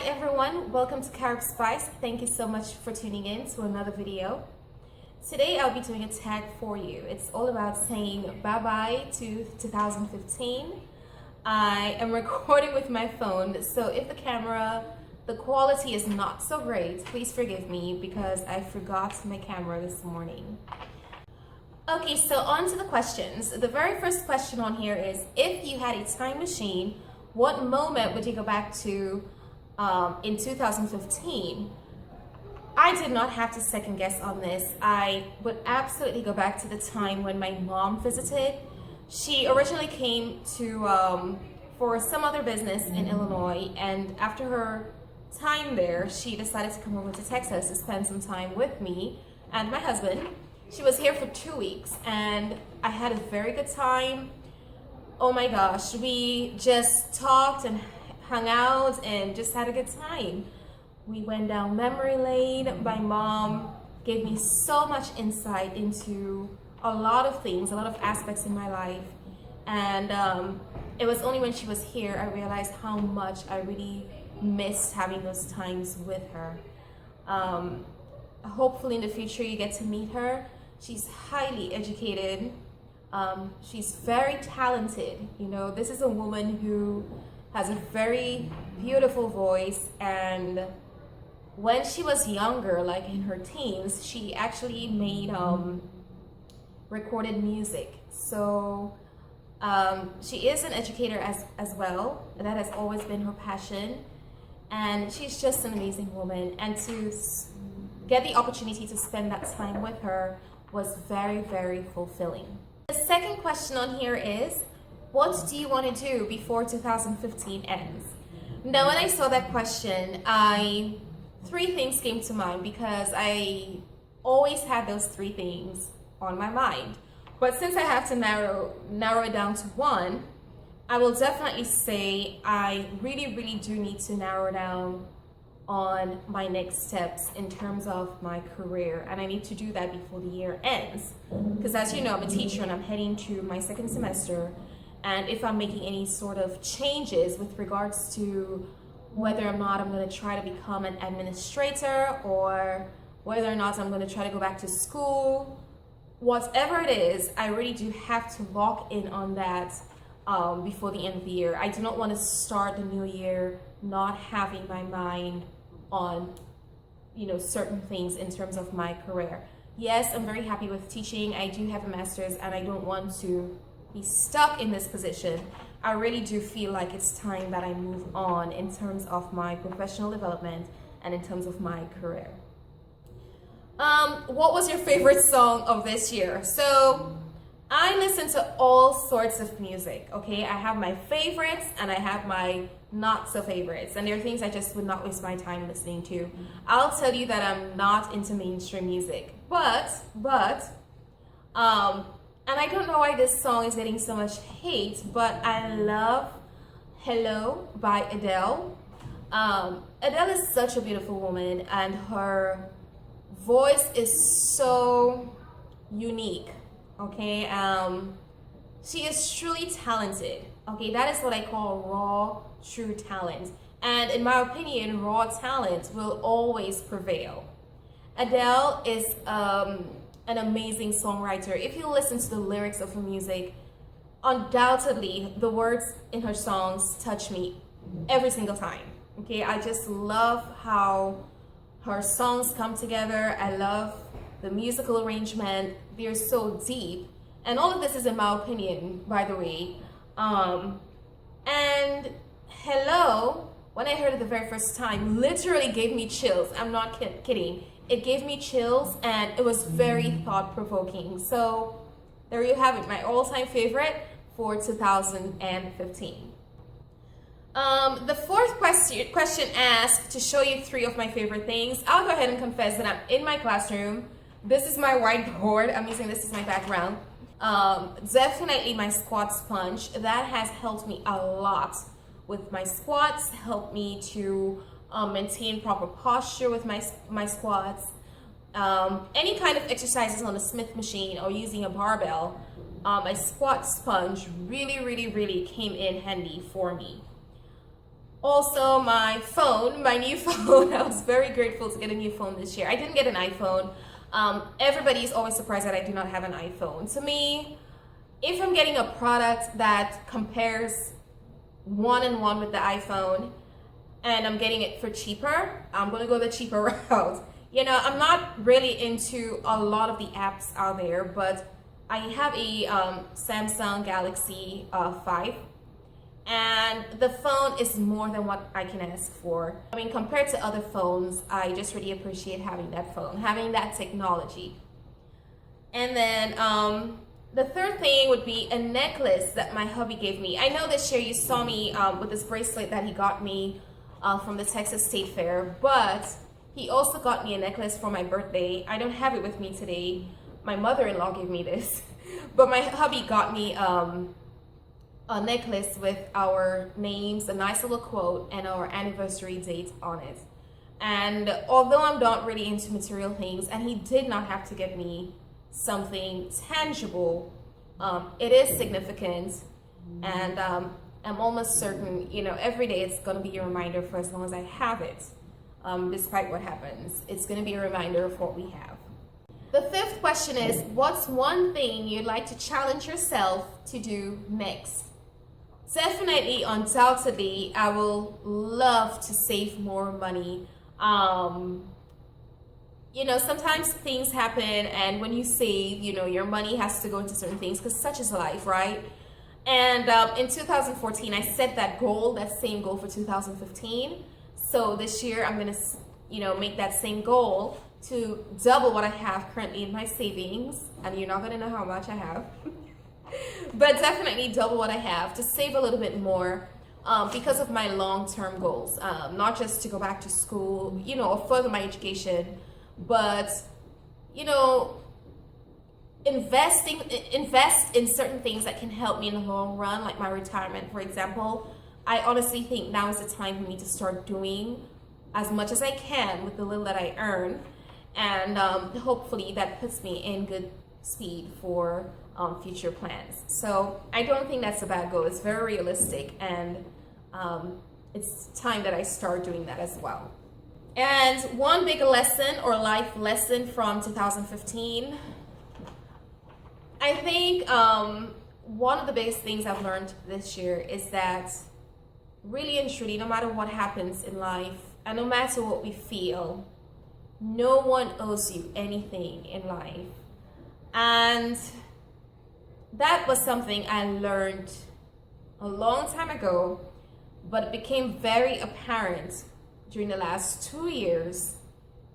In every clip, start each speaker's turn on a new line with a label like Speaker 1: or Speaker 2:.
Speaker 1: everyone, welcome to Carib Spice. Thank you so much for tuning in to another video. Today I'll be doing a tag for you. It's all about saying bye-bye to 2015. I am recording with my phone, so if the quality is not so great, please forgive me because I forgot my camera this morning. Okay, so on to the questions. The very first question on here is, if you had a time machine, what moment would you go back to in 2015? I did not have to second guess on this. I would absolutely go back to the time when my mom visited. She originally came to for some other business in Illinois, and after her time there, she decided to come over to Texas to spend some time with me and my husband. She was here for 2 weeks, and I had a very good time. Oh my gosh, we just talked and hung out and just had a good time. We went down memory lane. My mom gave me so much insight into a lot of things, a lot of aspects in my life. And it was only when she was here I realized how much I really missed having those times with her. Hopefully in the future you get to meet her. She's highly educated. She's very talented. You know, this is a woman who has a very beautiful voice, and when she was younger, like in her teens, she actually made recorded music. So she is an educator as well. That has always been her passion, and she's just an amazing woman, and to get the opportunity to spend that time with her was very, very fulfilling. The second question on here is, what do you want to do before 2015 ends? Now, when I saw that question, three things came to mind because I always had those three things on my mind. But since I have to narrow it down to one, I will definitely say I really, really do need to narrow down on my next steps in terms of my career, and I need to do that before the year ends, because as you know, I'm a teacher and I'm heading to my second semester, and if I'm making any sort of changes with regards to whether or not I'm going to try to become an administrator or whether or not I'm going to try to go back to school, whatever it is, I really do have to lock in on that before the end of the year. I do not want to start the new year not having my mind on, you know, certain things in terms of my career. Yes, I'm very happy with teaching. I do have a master's, and I don't want to be stuck in this position. I really do feel like it's time that I move on in terms of my professional development and in terms of my career. What was your favorite song of this year? So I listen to all sorts of music, okay? I have my favorites and I have my not so favorites, and there are things I just would not waste my time listening to. I'll tell you that I'm not into mainstream music, but and I don't know why this song is getting so much hate, but I love Hello by Adele. Adele is such a beautiful woman, and her voice is so unique, okay? She is truly talented, okay? That is what I call raw, true talent. And in my opinion, raw talent will always prevail. Adele is an amazing songwriter. If you listen to the lyrics of her music, undoubtedly the words in her songs touch me every single time, okay? I just love how her songs come together. I love the musical arrangement. They're so deep, and all of this is in my opinion, by the way. And Hello, when I heard it the very first time, literally gave me chills. I'm not kidding. It gave me chills, and it was very thought-provoking. So there you have it, my all-time favorite for 2015. The fourth question asked to show you three of my favorite things. I'll go ahead and confess that I'm in my classroom. This is my whiteboard. I'm using this as my background. Definitely my squat sponge. That has helped me a lot with my squats, helped me to maintain proper posture with my squats. Any kind of exercises on a Smith machine or using a barbell, my squat sponge really came in handy for me. Also, my phone, my new phone. I was very grateful to get a new phone this year. I didn't get an iPhone. Everybody's always surprised that I do not have an iPhone. To me, if I'm getting a product that compares one-on-one with the iPhone and I'm getting it for cheaper, I'm gonna go the cheaper route. You know, I'm not really into a lot of the apps out there, but I have a Samsung Galaxy 5, and the phone is more than what I can ask for. I mean, compared to other phones, I just really appreciate having that phone, having that technology. And then the third thing would be a necklace that my hubby gave me. I know this year you saw me with this bracelet that he got me from the Texas State Fair, but he also got me a necklace for my birthday. I don't have it with me today. My mother-in-law gave me this, but my hubby got me a necklace with our names, a nice little quote, and our anniversary date on it. And although I'm not really into material things, and he did not have to get me something tangible, it is significant, and I'm almost certain, you know, every day it's going to be a reminder for as long as I have it, despite what happens. It's going to be a reminder of what we have. The fifth question is, what's one thing you'd like to challenge yourself to do next? Definitely, undoubtedly, I will love to save more money. You know, sometimes things happen, and when you save, you know, your money has to go into certain things, because such is life, right? And in 2014, I set that goal, that same goal for 2015. So this year, I'm going to, you know, make that same goal to double what I have currently in my savings. And you're not going to know how much I have. But definitely double what I have to save a little bit more because of my long-term goals. Not just to go back to school, you know, or further my education, but, you know, invest in certain things that can help me in the long run, like my retirement, for example. I honestly think now is the time for me to start doing as much as I can with the little that I earn, and hopefully that puts me in good speed for future plans. So I don't think that's a bad goal. It's very realistic, and it's time that I start doing that as well. And one big lesson or life lesson from 2015, I think one of the biggest things I've learned this year is that really and truly, no matter what happens in life and no matter what we feel, no one owes you anything in life. And that was something I learned a long time ago, but it became very apparent during the last 2 years,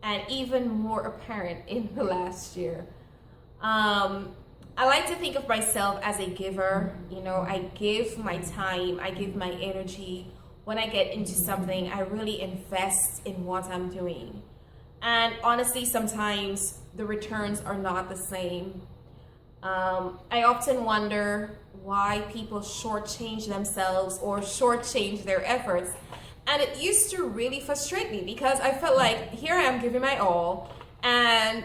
Speaker 1: and even more apparent in the last year. I like to think of myself as a giver. You know, I give my time, I give my energy. When I get into something, I really invest in what I'm doing. And honestly, sometimes the returns are not the same. I often wonder why people shortchange themselves or shortchange their efforts. And it used to really frustrate me because I felt like here I am giving my all, and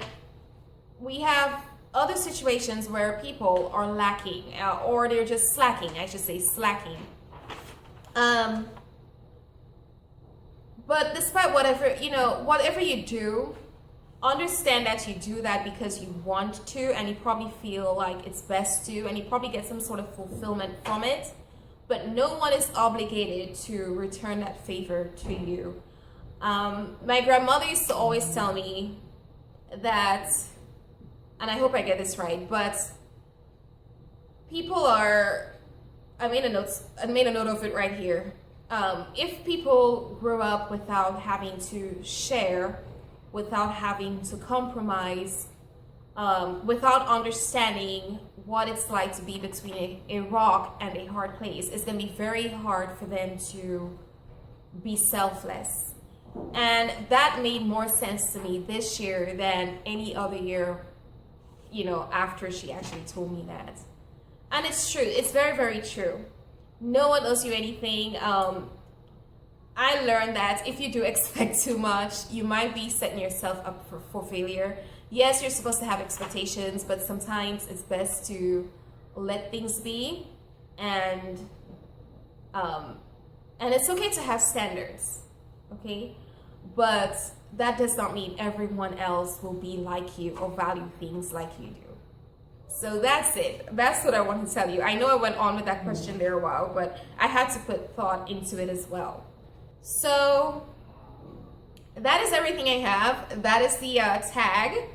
Speaker 1: we have other situations where people are lacking or they're just slacking, I should say slacking. But despite whatever you do, understand that you do that because you want to, and you probably feel like it's best to, and you probably get some sort of fulfillment from it. But no one is obligated to return that favor to you. My grandmother used to always tell me that, and I hope I get this right, but people are, I made a note of it right here. If people grow up without having to share, without having to compromise, without understanding what it's like to be between a rock and a hard place, it's going to be very hard for them to be selfless. And that made more sense to me this year than any other year, you know, after she actually told me that. And it's true. It's very, very true. No one owes you anything. I learned that if you do expect too much, you might be setting yourself up for failure. Yes, you're supposed to have expectations, but sometimes it's best to let things be and And it's okay to have standards, okay? But that does not mean everyone else will be like you or value things like you do. So that's it. That's what I want to tell you. I know I went on with that question there a while, but I had to put thought into it as well. So that is everything I have. That is the tag.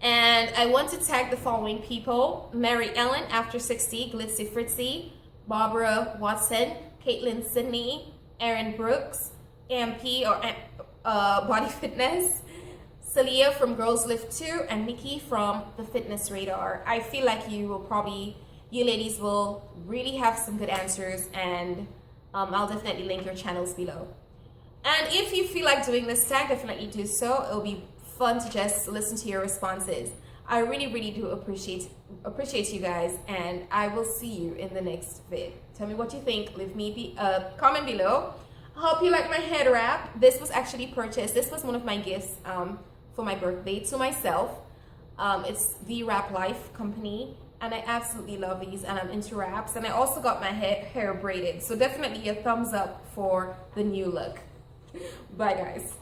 Speaker 1: And I want to tag the following people: MaryEllen After 60, Glitzy Fritzy, Barbara Watson, Caitlyn Sydney, Erin Brooks, AMP or Body Fitness, Celia from GirlsLiftToo, and Nikki from the Fitness Radar. I feel like you ladies will really have some good answers, and I'll definitely link your channels below. And if you feel like doing this tag, definitely do so. It'll be fun to just listen to your responses. I really do appreciate you guys, and I will see you in the next vid. Tell me what you think. Leave me a comment below. I hope you like my head wrap. This was actually purchased. This was one of my gifts for my birthday to myself. It's the Wrap Life company, and I absolutely love these, and I'm into wraps. And I also got my hair braided, so definitely a thumbs up for the new look. Bye guys.